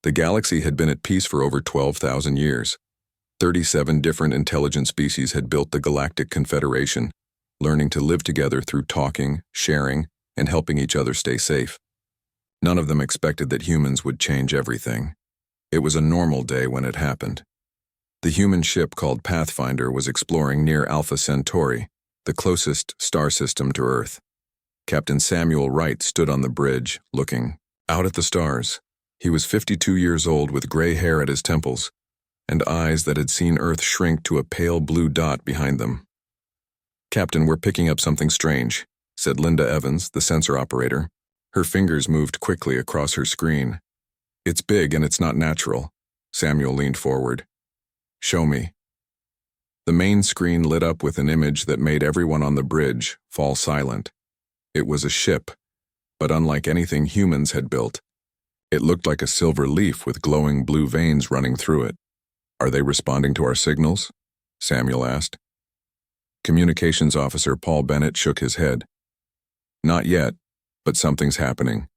The galaxy had been at peace for over 12,000 years. 37 different intelligent species had built the Galactic Confederation, learning to live together through talking, sharing, and helping each other stay safe. None of them expected that humans would change everything. It was a normal day when it happened. The human ship called Pathfinder was exploring near Alpha Centauri, the closest star system to Earth. Captain Samuel Wright stood on the bridge, looking out at the stars. He was 52 years old with gray hair at his temples, and eyes that had seen Earth shrink to a pale blue dot behind them. "Captain, we're picking up something strange," said Linda Evans, the sensor operator. Her fingers moved quickly across her screen. "It's big and it's not natural." Samuel leaned forward. "Show me." The main screen lit up with an image that made everyone on the bridge fall silent. It was a ship, but unlike anything humans had built. It looked like a silver leaf with glowing blue veins running through it. "Are they responding to our signals?" Samuel asked. Communications Officer Paul Bennett shook his head. "Not yet, but something's happening."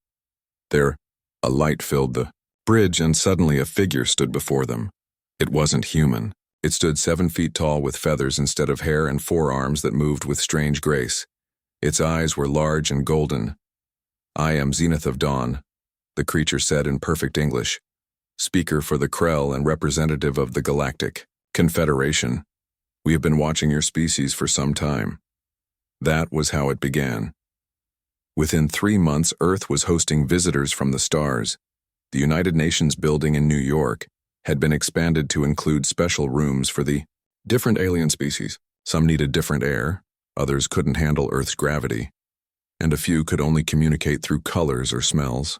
A light filled the bridge, and suddenly a figure stood before them. It wasn't human. It stood 7 feet tall with feathers instead of hair and 4 arms that moved with strange grace. Its eyes were large and golden. "I am Zenith of Dawn," the creature said in perfect English, speaker for the Krell and representative of the Galactic Confederation. "We have been watching your species for some time." That was how it began. Within 3 months, Earth was hosting visitors from the stars. The United Nations building in New York had been expanded to include special rooms for the different alien species. Some needed different air, others couldn't handle Earth's gravity, and a few could only communicate through colors or smells.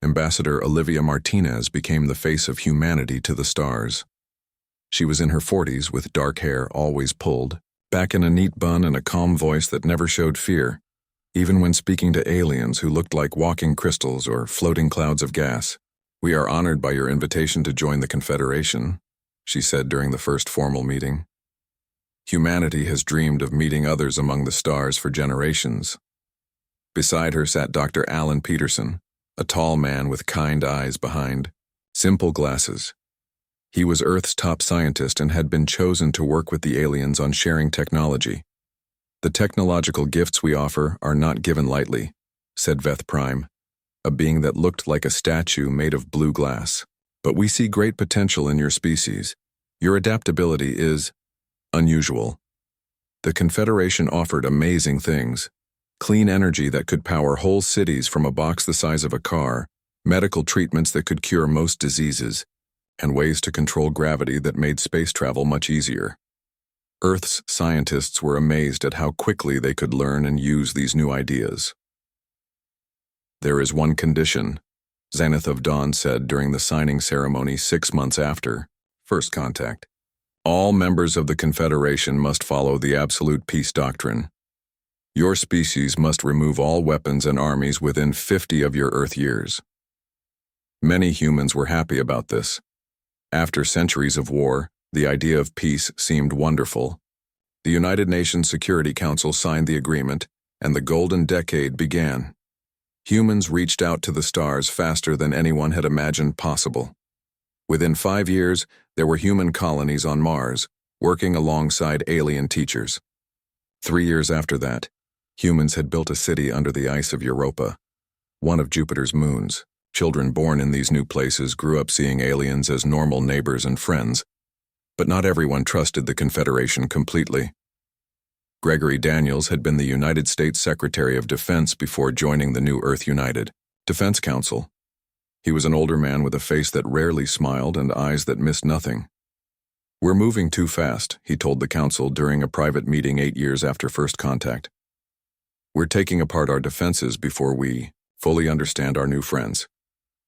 Ambassador Olivia Martinez became the face of humanity to the stars. She was in her 40s with dark hair always pulled, back in a neat bun and a calm voice that never showed fear, even when speaking to aliens who looked like walking crystals or floating clouds of gas. "We are honored by your invitation to join the Confederation," she said during the first formal meeting. Humanity has dreamed of meeting others among the stars for generations. Beside her sat Dr. Alan Peterson, a tall man with kind eyes behind simple glasses. He was Earth's top scientist and had been chosen to work with the aliens on sharing technology. "The technological gifts we offer are not given lightly," said Veth Prime, a being that looked like a statue made of blue glass. "But we see great potential in your species. Your adaptability is unusual." The Confederation offered amazing things: clean energy that could power whole cities from a box the size of a car, medical treatments that could cure most diseases, and ways to control gravity that made space travel much easier. Earth's scientists were amazed at how quickly they could learn and use these new ideas. "There is one condition," Zenith of Dawn said during the signing ceremony 6 months after first contact. "All members of the Confederation must follow the absolute peace doctrine. Your species must remove all weapons and armies within 50 of your Earth years." Many humans were happy about this. After centuries of war, the idea of peace seemed wonderful. The United Nations Security Council signed the agreement, and the Golden Decade began. Humans reached out to the stars faster than anyone had imagined possible. Within 5 years, there were human colonies on Mars, working alongside alien teachers. 3 years after that, humans had built a city under the ice of Europa, one of Jupiter's moons. Children born in these new places grew up seeing aliens as normal neighbors and friends, but not everyone trusted the Confederation completely. Gregory Daniels had been the United States Secretary of Defense before joining the new Earth United Defense Council. He was an older man with a face that rarely smiled and eyes that missed nothing. "We're moving too fast," he told the council during a private meeting 8 years after first contact. "We're taking apart our defenses before we fully understand our new friends.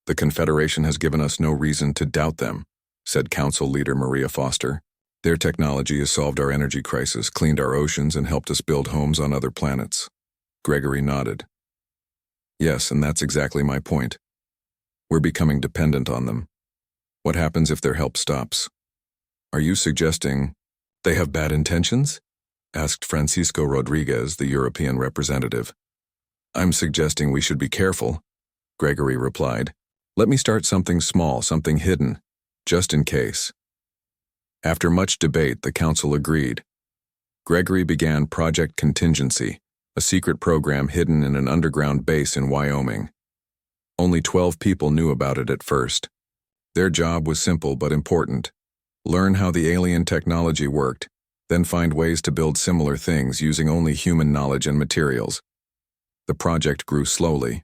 The Confederation has given us no reason to doubt them," said Council Leader Maria Foster. "Their technology has solved our energy crisis, cleaned our oceans, and helped us build homes on other planets." Gregory nodded. "Yes, and that's exactly my point. We're becoming dependent on them. What happens if their help stops?" "Are you suggesting they have bad intentions?" asked Francisco Rodriguez, the European representative. "I'm suggesting we should be careful," Gregory replied. Let me start something small, something hidden, just in case. After much debate, the council agreed. Gregory began Project Contingency, a secret program hidden in an underground base in Wyoming. Only 12 people knew about it at first. Their job was simple but important. Learn how the alien technology worked, then find ways to build similar things using only human knowledge and materials. The project grew slowly.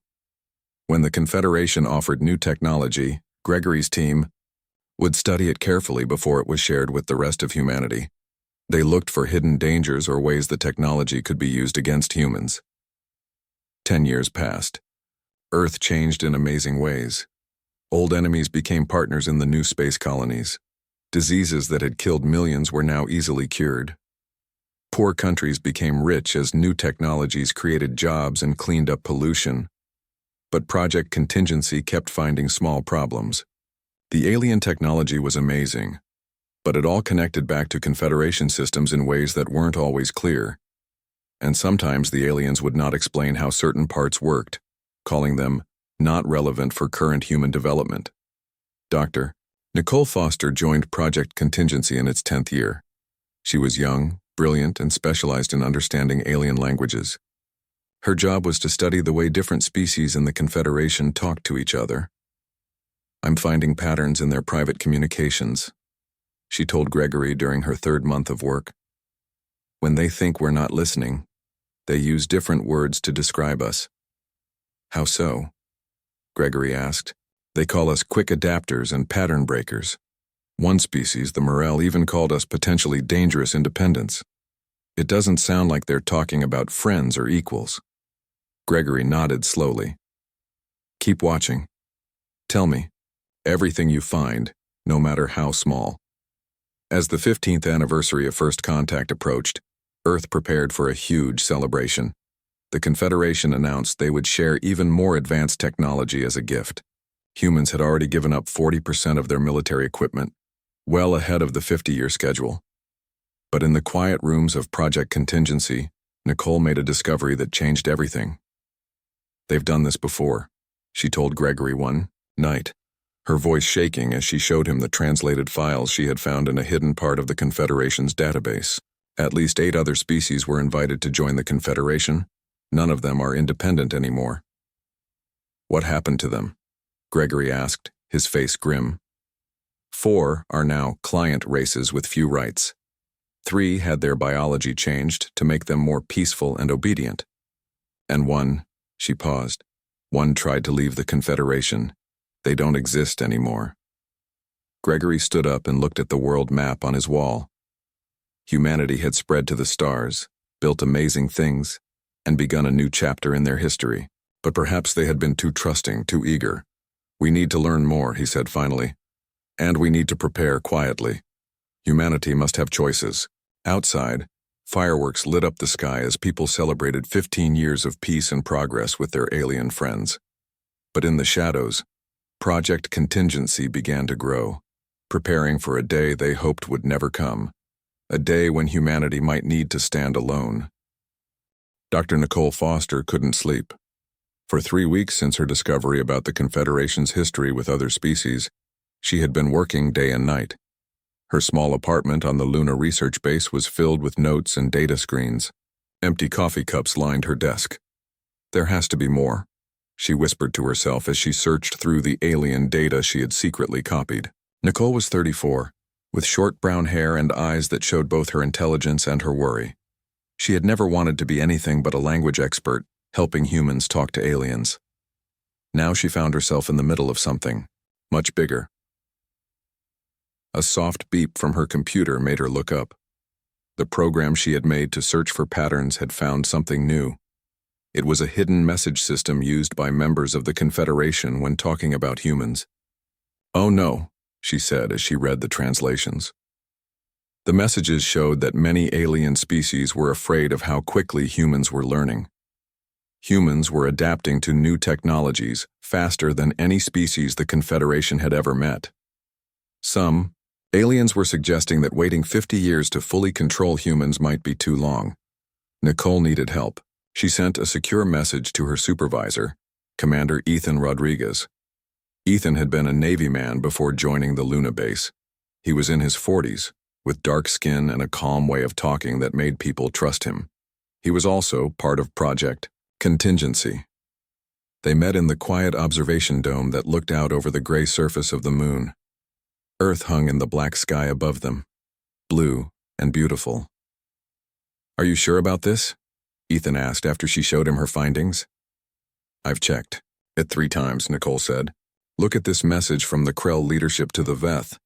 When the Confederation offered new technology, Gregory's team would study it carefully before it was shared with the rest of humanity. They looked for hidden dangers or ways the technology could be used against humans. 10 years passed. Earth changed in amazing ways. Old enemies became partners in the new space colonies. Diseases that had killed millions were now easily cured. Poor countries became rich as new technologies created jobs and cleaned up pollution. But Project Contingency kept finding small problems. The alien technology was amazing, but it all connected back to Confederation systems in ways that weren't always clear. And sometimes the aliens would not explain how certain parts worked, calling them not relevant for current human development. Dr. Nicole Foster joined Project Contingency in its 10th year. She was young, brilliant, and specialized in understanding alien languages. Her job was to study the way different species in the Confederation talked to each other. I'm finding patterns in their private communications, she told Gregory during her 3rd month of work. When they think we're not listening, they use different words to describe us. How so? Gregory asked. They call us quick adapters and pattern breakers. One species, the Morel, even called us potentially dangerous independents. It doesn't sound like they're talking about friends or equals. Gregory nodded slowly. Keep watching. Tell me everything you find, no matter how small. As the 15th anniversary of First Contact approached, Earth prepared for a huge celebration. The Confederation announced they would share even more advanced technology as a gift. Humans had already given up 40% of their military equipment, well ahead of the 50-year schedule. But in the quiet rooms of Project Contingency, Nicole made a discovery that changed everything. They've done this before, she told Gregory one night, her voice shaking as she showed him the translated files she had found in a hidden part of the Confederation's database. At least 8 other species were invited to join the Confederation. None of them are independent anymore. What happened to them? Gregory asked, his face grim. 4 are now client races with few rights. 3 had their biology changed to make them more peaceful and obedient. And 1, she paused, 1 tried to leave the Confederation. They don't exist anymore. Gregory stood up and looked at the world map on his wall. Humanity had spread to the stars, built amazing things, and begun a new chapter in their history. But perhaps they had been too trusting, too eager. We need to learn more, he said finally. And we need to prepare quietly. Humanity must have choices. Outside, fireworks lit up the sky as people celebrated 15 years of peace and progress with their alien friends. But in the shadows, Project Contingency began to grow, preparing for a day they hoped would never come, a day when humanity might need to stand alone. Dr. Nicole Foster couldn't sleep. For 3 weeks since her discovery about the Confederation's history with other species, she had been working day and night. Her small apartment on the Luna research base was filled with notes and data screens. Empty coffee cups lined her desk. There has to be more, she whispered to herself as she searched through the alien data she had secretly copied. Nicole was 34, with short brown hair and eyes that showed both her intelligence and her worry. She had never wanted to be anything but a language expert, helping humans talk to aliens. Now she found herself in the middle of something much bigger. A soft beep from her computer made her look up. The program she had made to search for patterns had found something new. It was a hidden message system used by members of the Confederation when talking about humans. "Oh no," she said as she read the translations. The messages showed that many alien species were afraid of how quickly humans were learning. Humans were adapting to new technologies faster than any species the Confederation had ever met. Some aliens were suggesting that waiting 50 years to fully control humans might be too long. Nicole needed help. She sent a secure message to her supervisor, Commander Ethan Rodriguez. Ethan had been a Navy man before joining the Luna base. He was in his 40s, with dark skin and a calm way of talking that made people trust him. He was also part of Project Contingency. They met in the quiet observation dome that looked out over the gray surface of the moon. Earth hung in the black sky above them, blue and beautiful. "Are you sure about this?" Ethan asked after she showed him her findings. "I've checked it 3 times, Nicole said. "Look at this message from the Krell leadership to the Veth.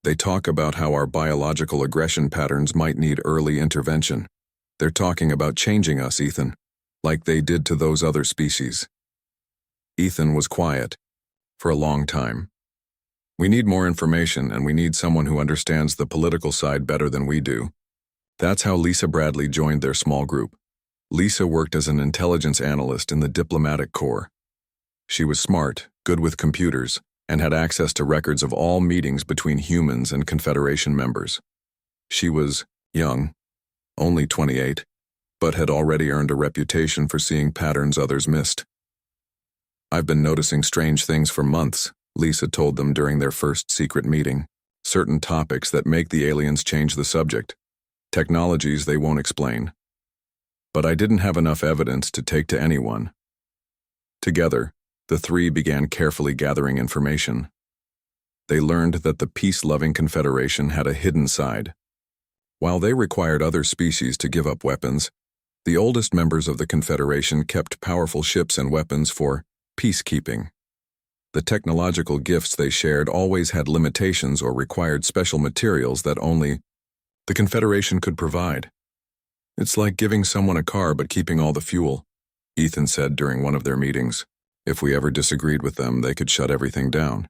They talk about how our biological aggression patterns might need early intervention. They're talking about changing us, Ethan, like they did to those other species." Ethan was quiet for a long time. "We need more information, and we need someone who understands the political side better than we do." That's how Lisa Bradley joined their small group. Lisa worked as an intelligence analyst in the diplomatic corps. She was smart, good with computers, and had access to records of all meetings between humans and Confederation members. She was young, only 28, but had already earned a reputation for seeing patterns others missed. "I've been noticing strange things for months," Lisa told them during their first secret meeting. "Certain topics that make the aliens change the subject. Technologies they won't explain. But I didn't have enough evidence to take to anyone." Together, the 3 began carefully gathering information. They learned that the peace-loving Confederation had a hidden side. While they required other species to give up weapons, the oldest members of the Confederation kept powerful ships and weapons for peacekeeping. The technological gifts they shared always had limitations or required special materials that only the Confederation could provide. "It's like giving someone a car but keeping all the fuel," Ethan said during one of their meetings. "If we ever disagreed with them, they could shut everything down."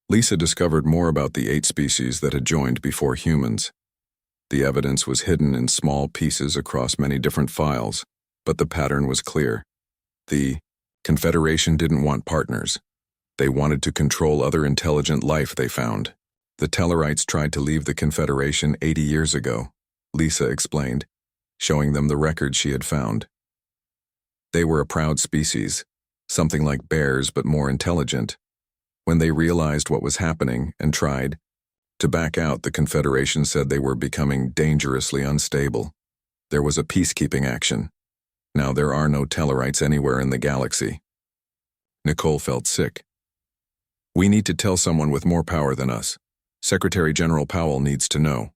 Lisa discovered more about the 8 species that had joined before humans. The evidence was hidden in small pieces across many different files, but the pattern was clear. The Confederation didn't want partners. They wanted to control other intelligent life they found. "The Tellarites tried to leave the Confederation 80 years ago," Lisa explained, showing them the records she had found. They were a proud species, something like bears but more intelligent. When they realized what was happening and tried to back out, the Confederation said they were becoming dangerously unstable. There was a peacekeeping action. Now there are no Tellarites anywhere in the galaxy. Nicole felt sick. "We need to tell someone with more power than us. Secretary General Powell needs to know."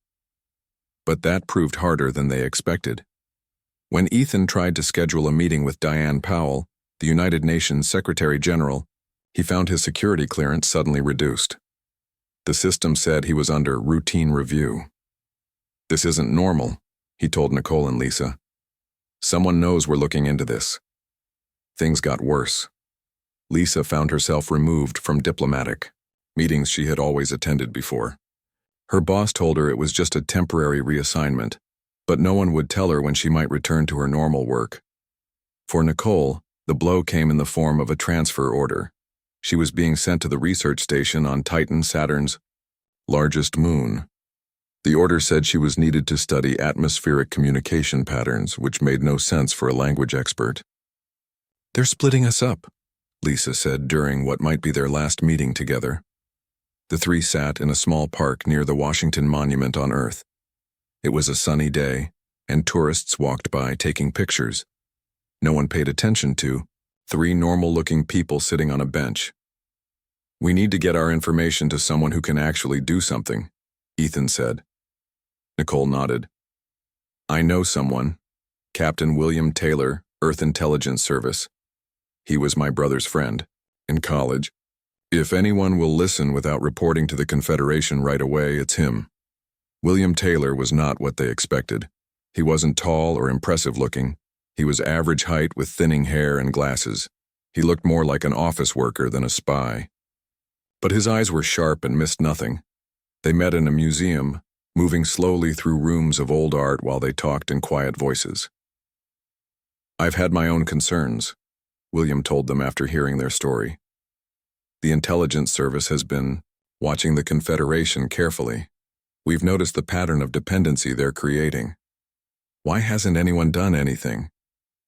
But that proved harder than they expected. When Ethan tried to schedule a meeting with Diane Powell, the United Nations Secretary General, he found his security clearance suddenly reduced. The system said he was under routine review. "This isn't normal," he told Nicole and Lisa. "Someone knows we're looking into this." Things got worse. Lisa found herself removed from diplomatic meetings she had always attended before. Her boss told her it was just a temporary reassignment, but no one would tell her when she might return to her normal work. For Nicole, the blow came in the form of a transfer order. She was being sent to the research station on Titan, Saturn's largest moon. The order said she was needed to study atmospheric communication patterns, which made no sense for a language expert. "They're splitting us up," Lisa said during what might be their last meeting together. The 3 sat in a small park near the Washington Monument on Earth. It was a sunny day, and tourists walked by taking pictures. No one paid attention to 3 normal-looking people sitting on a bench. "We need to get our information to someone who can actually do something," Ethan said. Nicole nodded. "I know someone. Captain William Taylor, Earth Intelligence Service. He was my brother's friend in college. If anyone will listen without reporting to the Confederation right away, it's him." William Taylor was not what they expected. He wasn't tall or impressive looking. He was average height with thinning hair and glasses. He looked more like an office worker than a spy. But his eyes were sharp and missed nothing. They met in a museum, moving slowly through rooms of old art while they talked in quiet voices. "I've had my own concerns," William told them after hearing their story. "The intelligence service has been watching the Confederation carefully. We've noticed the pattern of dependency they're creating." "Why hasn't anyone done anything?"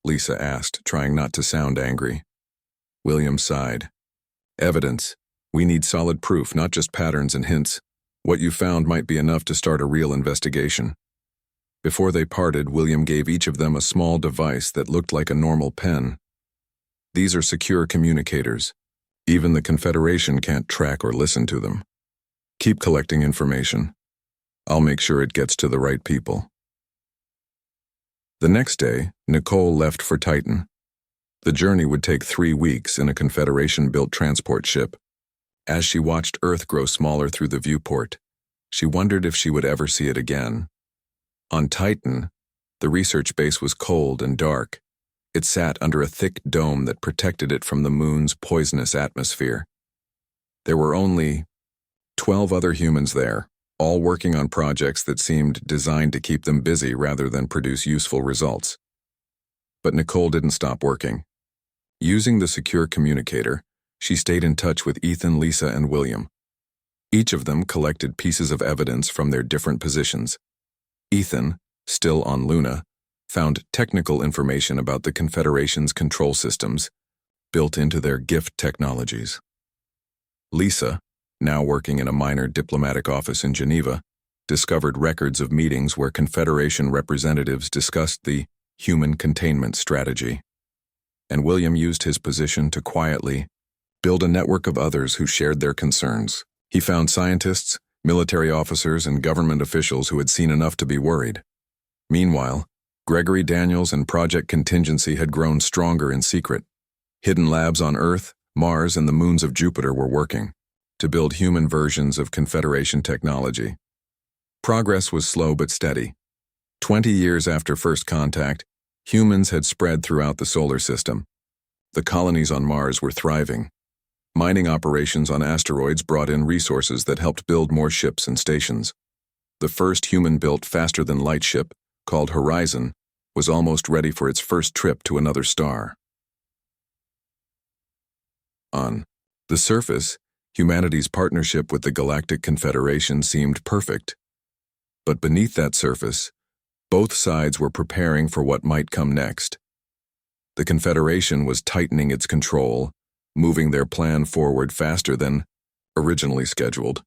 Lisa asked, trying not to sound angry. William sighed. Evidence. We need solid proof, not just patterns and hints. What you found might be enough to start a real investigation. Before they parted, William gave each of them a small device that looked like a normal pen. These are secure communicators. Even the Confederation can't track or listen to them. Keep collecting information. I'll make sure it gets to the right people. The next day, Nicole left for Titan. The journey would take 3 weeks in a Confederation-built transport ship. As she watched Earth grow smaller through the viewport, she wondered if she would ever see it again. On Titan, the research base was cold and dark. It sat under a thick dome that protected it from the moon's poisonous atmosphere. There were only 12 other humans there, all working on projects that seemed designed to keep them busy rather than produce useful results. But Nicole didn't stop working. Using the secure communicator, she stayed in touch with Ethan, Lisa, and William. Each of them collected pieces of evidence from their different positions. Ethan, still on Luna, found technical information about the Confederation's control systems, built into their gift technologies. Lisa, now working in a minor diplomatic office in Geneva, discovered records of meetings where Confederation representatives discussed the human containment strategy. And William used his position to quietly build a network of others who shared their concerns. He found scientists, military officers, and government officials who had seen enough to be worried. Meanwhile, Gregory Daniels and Project Contingency had grown stronger in secret. Hidden labs on Earth, Mars, and the moons of Jupiter were working to build human versions of Confederation technology. Progress was slow but steady. 20 years after first contact, humans had spread throughout the solar system. The colonies on Mars were thriving. Mining operations on asteroids brought in resources that helped build more ships and stations. The first human-built faster-than-light ship, called Horizon, was almost ready for its first trip to another star. On the surface, humanity's partnership with the Galactic Confederation seemed perfect. But beneath that surface, both sides were preparing for what might come next. The Confederation was tightening its control, moving their plan forward faster than originally scheduled,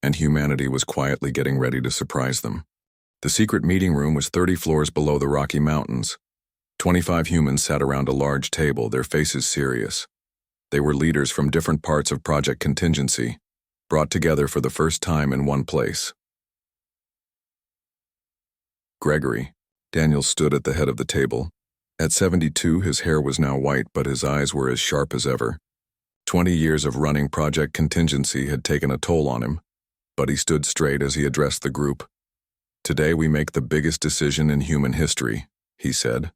and humanity was quietly getting ready to surprise them. The secret meeting room was 30 floors below the Rocky Mountains. 25 humans sat around a large table, their faces serious. They were leaders from different parts of Project Contingency, brought together for the first time in one place. Gregory. Daniel stood at the head of the table. At 72, his hair was now white, but his eyes were as sharp as ever. 20 years of running Project Contingency had taken a toll on him, but he stood straight as he addressed the group. "Today we make the biggest decision in human history," he said.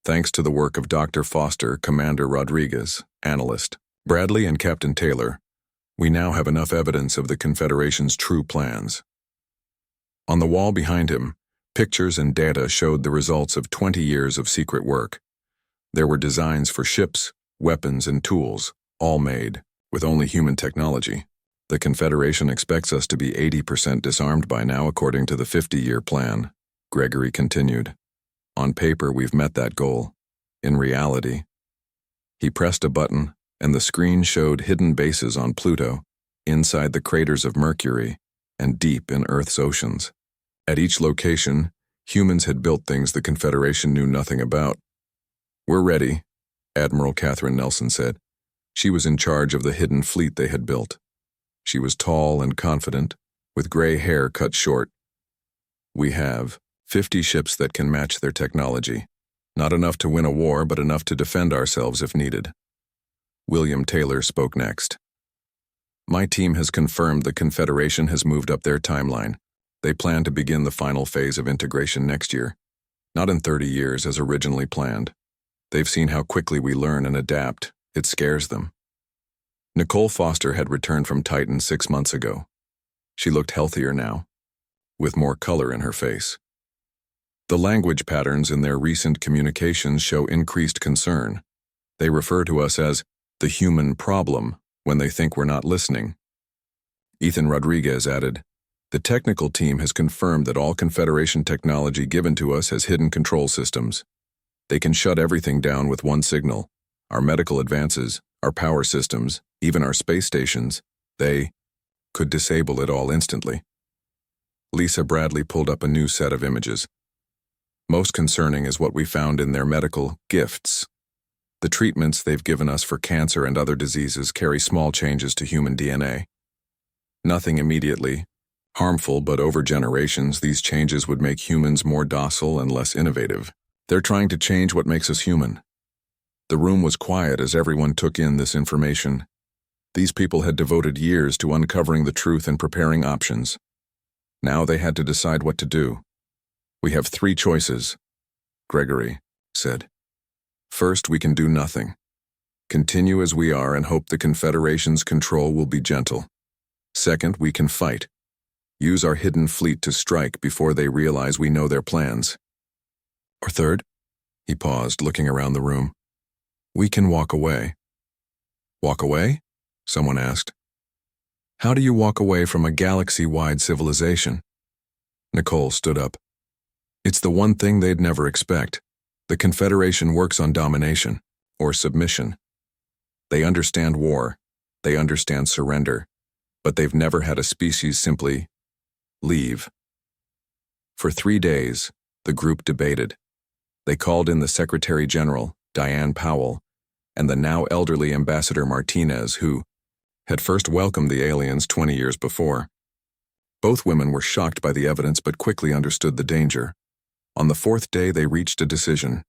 "Thanks to the work of Dr. Foster, Commander Rodriguez, Analyst, Bradley, and Captain Taylor, we now have enough evidence of the Confederation's true plans." On the wall behind him, pictures and data showed the results of 20 years of secret work. There were designs for ships, weapons, and tools, all made with only human technology. "The Confederation expects us to be 80% disarmed by now according to the 50-year plan," Gregory continued. "On paper, we've met that goal. In reality..." He pressed a button, and the screen showed hidden bases on Pluto, inside the craters of Mercury, and deep in Earth's oceans. At each location, humans had built things the Confederation knew nothing about. "We're ready," Admiral Catherine Nelson said. She was in charge of the hidden fleet they had built. She was tall and confident, with gray hair cut short. "We have 50 ships that can match their technology. Not enough to win a war, but enough to defend ourselves if needed." William Taylor spoke next. "My team has confirmed the Confederation has moved up their timeline. They plan to begin the final phase of integration next year, not in 30 years as originally planned. They've seen how quickly we learn and adapt. It scares them." Nicole Foster had returned from Titan 6 months ago. She looked healthier now, with more color in her face. The language patterns in their recent communications show increased concern. They refer to us as the human problem when they think we're not listening. Ethan Rodriguez added, "The technical team has confirmed that all Confederation technology given to us has hidden control systems. They can shut everything down with one signal. Our medical advances, Our power systems, even our space stations, they could disable it all instantly. Lisa Bradley pulled up a new set of images. Most concerning is what we found in their medical gifts. The treatments they've given us for cancer and other diseases carry small changes to human DNA. Nothing immediately harmful, but over generations, these changes would make humans more docile and less innovative. They're trying to change what makes us human. The room was quiet as everyone took in this information. These people had devoted years to uncovering the truth and preparing options. Now they had to decide what to do. "We have 3 choices," Gregory said. "First, we can do nothing. Continue as we are and hope the Confederation's control will be gentle. Second, we can fight. Use our hidden fleet to strike before they realize we know their plans. Or third," he paused, looking around the room, "we can walk away." "Walk away?" someone asked. "How do you walk away from a galaxy-wide civilization?" Nicole stood up. "It's the one thing they'd never expect. The Confederation works on domination, or submission. They understand war, they understand surrender, but they've never had a species simply leave." For 3 days, the group debated. They called in the Secretary General, Diane Powell, and the now elderly Ambassador Martinez, who had first welcomed the aliens 20 years before. Both women were shocked by the evidence but quickly understood the danger. On the 4th day, they reached a decision.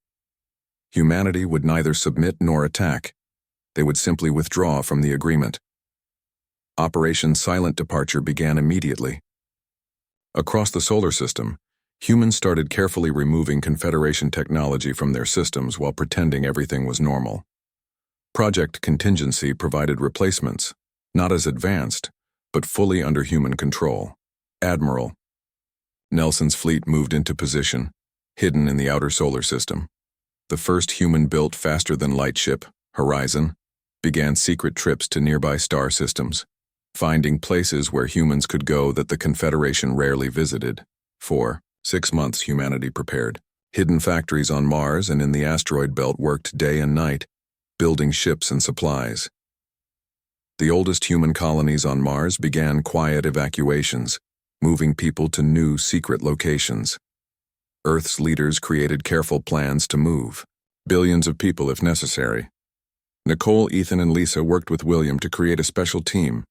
Humanity would neither submit nor attack. They would simply withdraw from the agreement. Operation Silent Departure began immediately. Across the solar system, humans started carefully removing Confederation technology from their systems while pretending everything was normal. Project Contingency provided replacements, not as advanced, but fully under human control. Admiral Nelson's fleet moved into position, hidden in the outer solar system. The first human-built faster-than-light ship, Horizon, began secret trips to nearby star systems, finding places where humans could go that the Confederation rarely visited. For 6 months, humanity prepared. Hidden factories on Mars and in the asteroid belt worked day and night, building ships and supplies. The oldest human colonies on Mars began quiet evacuations, moving people to new secret locations. Earth's leaders created careful plans to move billions of people if necessary. Nicole, Ethan, and Lisa worked with William to create a special team.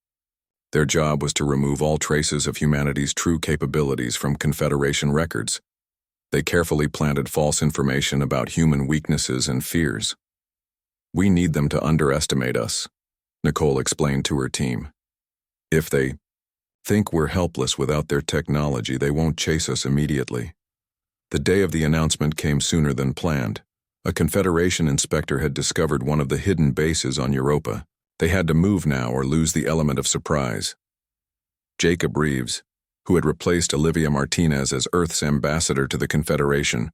Their job was to remove all traces of humanity's true capabilities from Confederation records. They carefully planted false information about human weaknesses and fears. "We need them to underestimate us," Nicole explained to her team. "If they think we're helpless without their technology, they won't chase us immediately." The day of the announcement came sooner than planned. A Confederation inspector had discovered one of the hidden bases on Europa. They had to move now or lose the element of surprise. Jacob Reeves, who had replaced Olivia Martinez as Earth's ambassador to the Confederation,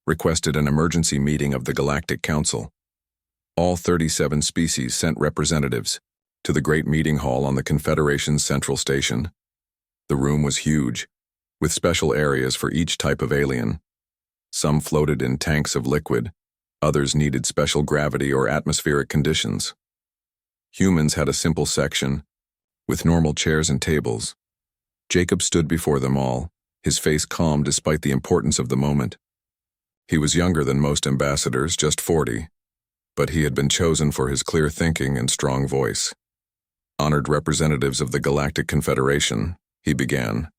requested an emergency meeting of the Galactic Council. All 37 species sent representatives to the great meeting hall on the Confederation's central station. The room was huge, with special areas for each type of alien. Some floated in tanks of liquid, others needed special gravity or atmospheric conditions. Humans had a simple section, with normal chairs and tables. Jacob stood before them all, his face calm despite the importance of the moment. He was younger than most ambassadors, just 40, but he had been chosen for his clear thinking and strong voice. "Honored representatives of the Galactic Confederation," he began,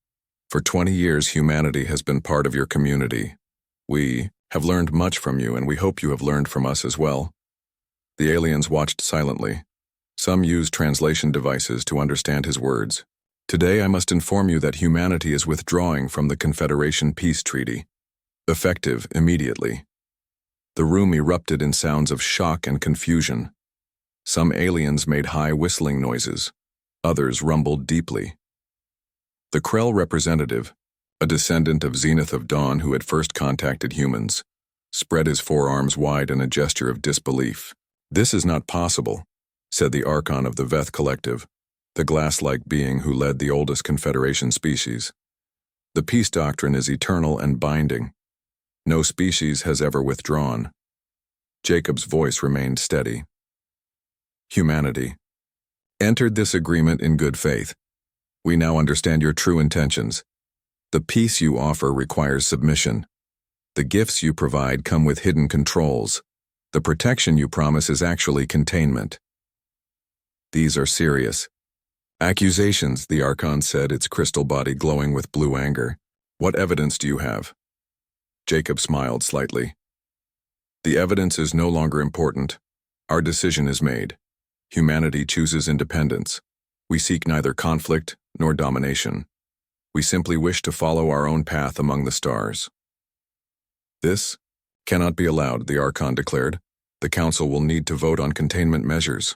"for 20 years humanity has been part of your community. We have learned much from you, and we hope you have learned from us as well." The aliens watched silently. Some used translation devices to understand his words. "Today I must inform you that humanity is withdrawing from the Confederation Peace Treaty. Effective immediately." The room erupted in sounds of shock and confusion. Some aliens made high whistling noises. Others rumbled deeply. The Krell representative, a descendant of Zenith of Dawn who had first contacted humans, spread his forearms wide in a gesture of disbelief. "This is not possible," said the Archon of the Veth Collective, the glass-like being who led the oldest Confederation species. "The peace doctrine is eternal and binding. No species has ever withdrawn." Jacob's voice remained steady. Humanity entered this agreement in good faith. We now understand your true intentions. The peace you offer requires submission. The gifts you provide come with hidden controls. The protection you promise is actually containment. These are serious accusations, the Archon said, its crystal body glowing with blue anger. What evidence do you have? Jacob smiled slightly. The evidence is no longer important. Our decision is made. Humanity chooses independence. We seek neither conflict nor domination. We simply wish to follow our own path among the stars. This cannot be allowed, the Archon declared. The Council will need to vote on containment measures.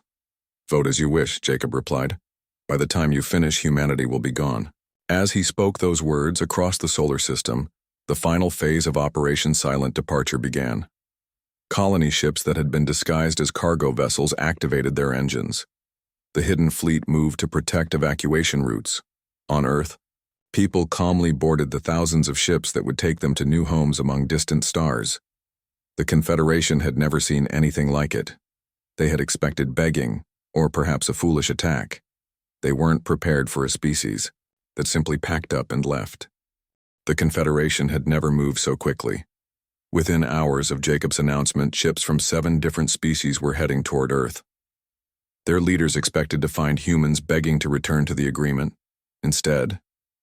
Vote as you wish, Jacob replied. By the time you finish, humanity will be gone. As he spoke those words across the solar system, the final phase of Operation Silent Departure began. Colony ships that had been disguised as cargo vessels activated their engines. The hidden fleet moved to protect evacuation routes. On Earth, people calmly boarded the thousands of ships that would take them to new homes among distant stars. The Confederation had never seen anything like it. They had expected begging, or perhaps a foolish attack. They weren't prepared for a species that simply packed up and left. The Confederation had never moved so quickly. Within hours of Jacob's announcement, ships from 7 different species were heading toward Earth. Their leaders expected to find humans begging to return to the agreement. Instead,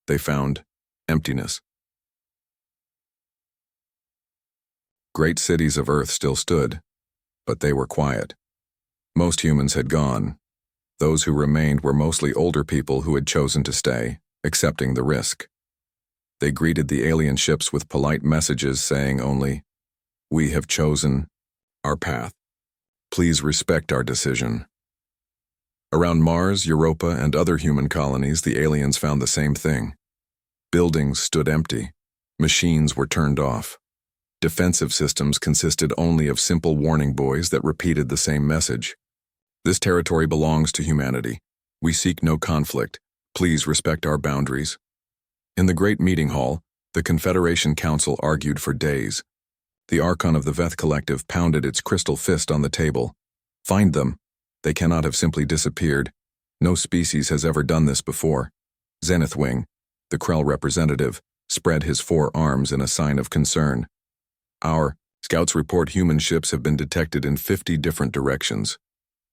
they found emptiness. Great cities of Earth still stood, but they were quiet. Most humans had gone. Those who remained were mostly older people who had chosen to stay, accepting the risk. They greeted the alien ships with polite messages saying only, "We have chosen our path. Please respect our decision." Around Mars, Europa, and other human colonies, the aliens found the same thing. Buildings stood empty. Machines were turned off. Defensive systems consisted only of simple warning buoys that repeated the same message. This territory belongs to humanity. We seek no conflict. Please respect our boundaries. In the Great Meeting Hall, the Confederation Council argued for days. The Archon of the Veth Collective pounded its crystal fist on the table. Find them. They cannot have simply disappeared. No species has ever done this before. Zenithwing, the Krell representative, spread his 4 arms in a sign of concern. Our scouts report human ships have been detected in 50 different directions.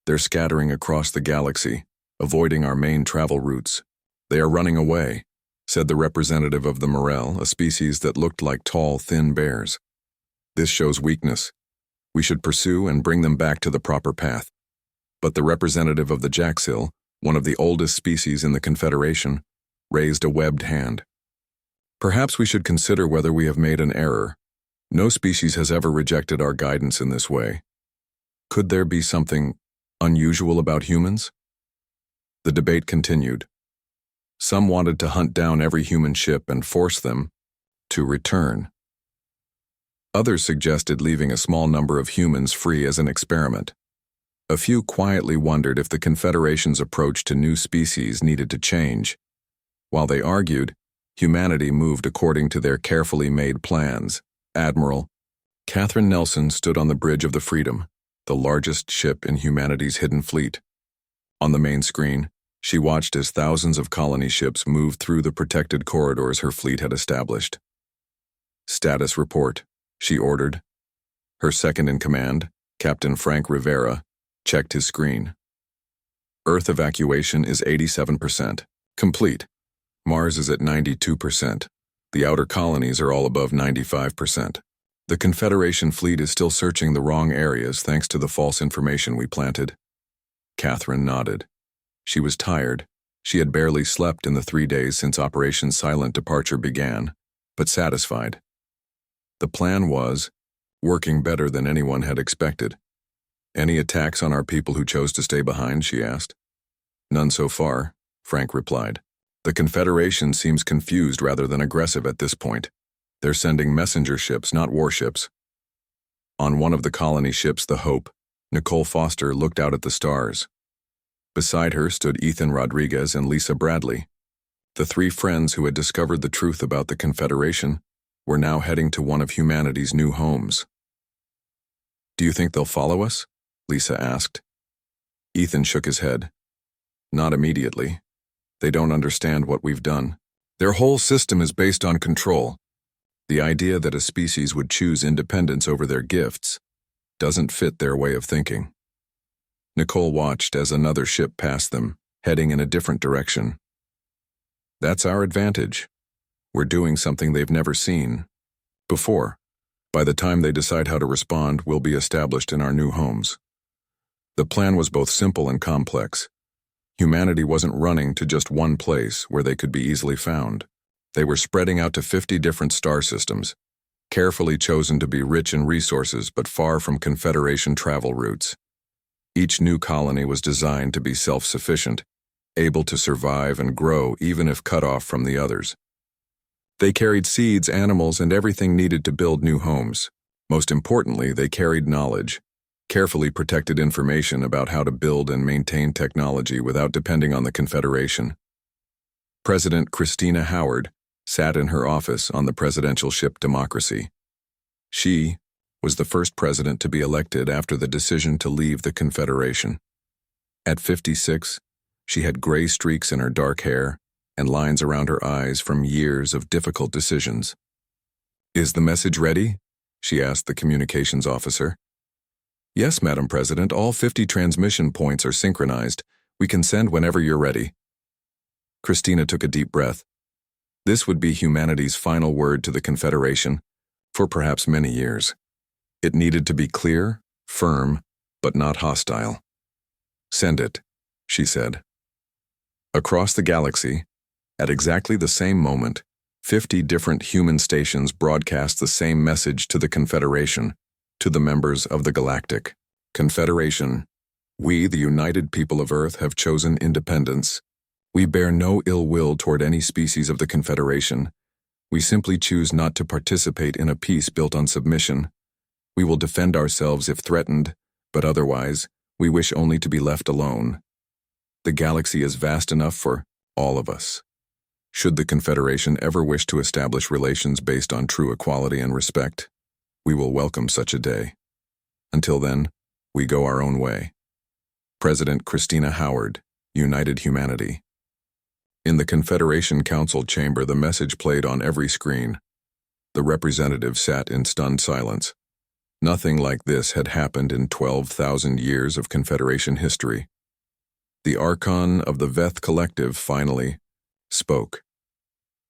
They're scattering across the galaxy, avoiding our main travel routes. They are running away, said the representative of the Morel, a species that looked like tall, thin bears. This shows weakness. We should pursue and bring them back to the proper path. But the representative of the Jaxil, one of the oldest species in the Confederation, raised a webbed hand. Perhaps we should consider whether we have made an error. No species has ever rejected our guidance in this way. Could there be something unusual about humans? The debate continued. Some wanted to hunt down every human ship and force them to return. Others suggested leaving a small number of humans free as an experiment. A few quietly wondered if the Confederation's approach to new species needed to change. While they argued, humanity moved according to their carefully made plans. Admiral Catherine Nelson stood on the bridge of the Freedom, the largest ship in humanity's hidden fleet. On the main screen, she watched as thousands of colony ships moved through the protected corridors her fleet had established. Status report, she ordered. Her second-in-command, Captain Frank Rivera, checked his screen. Earth evacuation is 87%. Complete. Mars is at 92%. The outer colonies are all above 95%. The Confederation fleet is still searching the wrong areas thanks to the false information we planted. Catherine nodded. She was tired. She had barely slept in the 3 days since Operation Silent Departure began, but satisfied. The plan was working better than anyone had expected. Any attacks on our people who chose to stay behind, she asked. None so far, Frank replied. The Confederation seems confused rather than aggressive at this point. They're sending messenger ships, not warships. On one of the colony ships, the Hope, Nicole Foster looked out at the stars. Beside her stood Ethan Rodriguez and Lisa Bradley. The 3 friends who had discovered the truth about the Confederation were now heading to one of humanity's new homes. Do you think they'll follow us? Lisa asked. Ethan shook his head. Not immediately. They don't understand what we've done. Their whole system is based on control. The idea that a species would choose independence over their gifts doesn't fit their way of thinking. Nicole watched as another ship passed them, heading in a different direction. That's our advantage. We're doing something they've never seen before. By the time they decide how to respond, we'll be established in our new homes. The plan was both simple and complex. Humanity wasn't running to just one place where they could be easily found. They were spreading out to 50 different star systems, carefully chosen to be rich in resources but far from Confederation travel routes. Each new colony was designed to be self-sufficient, able to survive and grow even if cut off from the others. They carried seeds, animals, and everything needed to build new homes. Most importantly, they carried knowledge, carefully protected information about how to build and maintain technology without depending on the Confederation. President Christina Howard sat in her office on the presidential ship Democracy. She was the first president to be elected after the decision to leave the Confederation. At 56, she had gray streaks in her dark hair and lines around her eyes from years of difficult decisions. "Is the message ready?" she asked the communications officer. "Yes, Madam President, all 50 transmission points are synchronized. We can send whenever you're ready." Christina took a deep breath. This would be humanity's final word to the Confederation for perhaps many years. It needed to be clear, firm, but not hostile. "Send it," she said. Across the galaxy, at exactly the same moment, 50 different human stations broadcast the same message to the Confederation, to the members of the Galactic Confederation. "We, the united people of Earth, have chosen independence. We bear no ill will toward any species of the Confederation. We simply choose not to participate in a peace built on submission. We will defend ourselves if threatened, but otherwise, we wish only to be left alone. The galaxy is vast enough for all of us. Should the Confederation ever wish to establish relations based on true equality and respect, we will welcome such a day. Until then, we go our own way." President Christina Howard, United Humanity. In the Confederation Council chamber, the message played on every screen. The representatives sat in stunned silence. Nothing like this had happened in 12,000 years of Confederation history. The Archon of the Veth Collective finally spoke.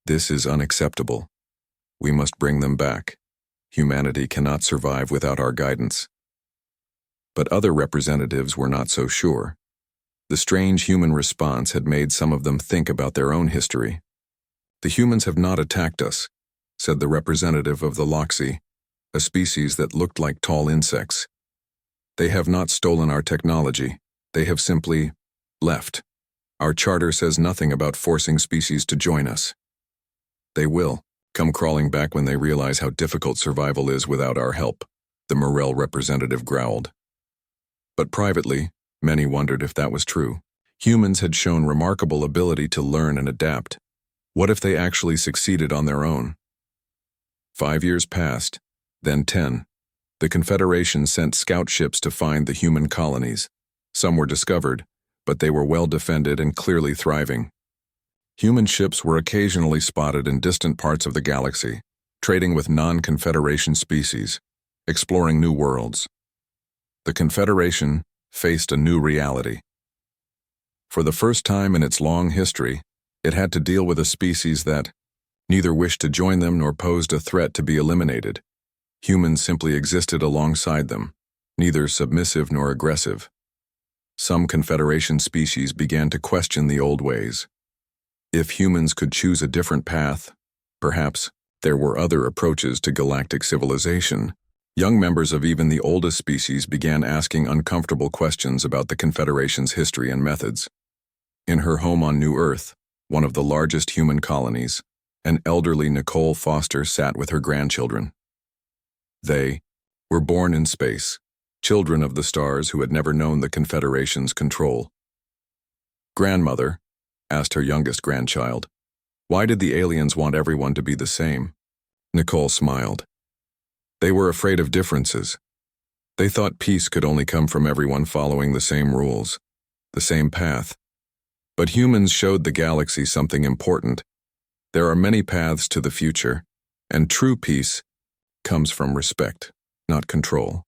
"This is unacceptable. We must bring them back. Humanity cannot survive without our guidance." But other representatives were not so sure. The strange human response had made some of them think about their own history. "The humans have not attacked us," said the representative of the Loxy, a species that looked like tall insects. "They have not stolen our technology. They have simply left. Our charter says nothing about forcing species to join us. They will come crawling back when they realize how difficult survival is without our help," the Morel representative growled. But privately, many wondered if that was true. Humans had shown remarkable ability to learn and adapt. What if they actually succeeded on their own? 5 years passed, then 10. The Confederation sent scout ships to find the human colonies. Some were discovered, but they were well defended and clearly thriving. Human ships were occasionally spotted in distant parts of the galaxy, trading with non-Confederation species, exploring new worlds. The Confederation faced a new reality. For the first time in its long history, it had to deal with a species that neither wished to join them nor posed a threat to be eliminated. Humans simply existed alongside them, neither submissive nor aggressive. Some Confederation species began to question the old ways. If humans could choose a different path, perhaps there were other approaches to galactic civilization. Young members of even the oldest species began asking uncomfortable questions about the Confederation's history and methods. In her home on New Earth, one of the largest human colonies, an elderly Nicole Foster sat with her grandchildren. They were born in space, children of the stars who had never known the Confederation's control. "Grandmother," asked her youngest grandchild, "why did the aliens want everyone to be the same?" Nicole smiled. "They were afraid of differences. They thought peace could only come from everyone following the same rules. the same path. But humans showed the galaxy something important. There are many paths to the future, and true peace comes from respect, not control.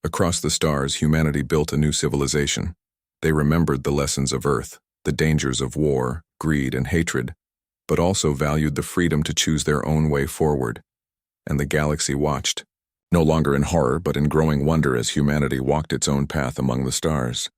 Across the stars, humanity built a new civilization. They remembered the lessons of Earth, the dangers of war, greed, and hatred, but also valued the freedom to choose their own way forward. And the galaxy watched, no longer in horror but in growing wonder as humanity walked its own path among the stars.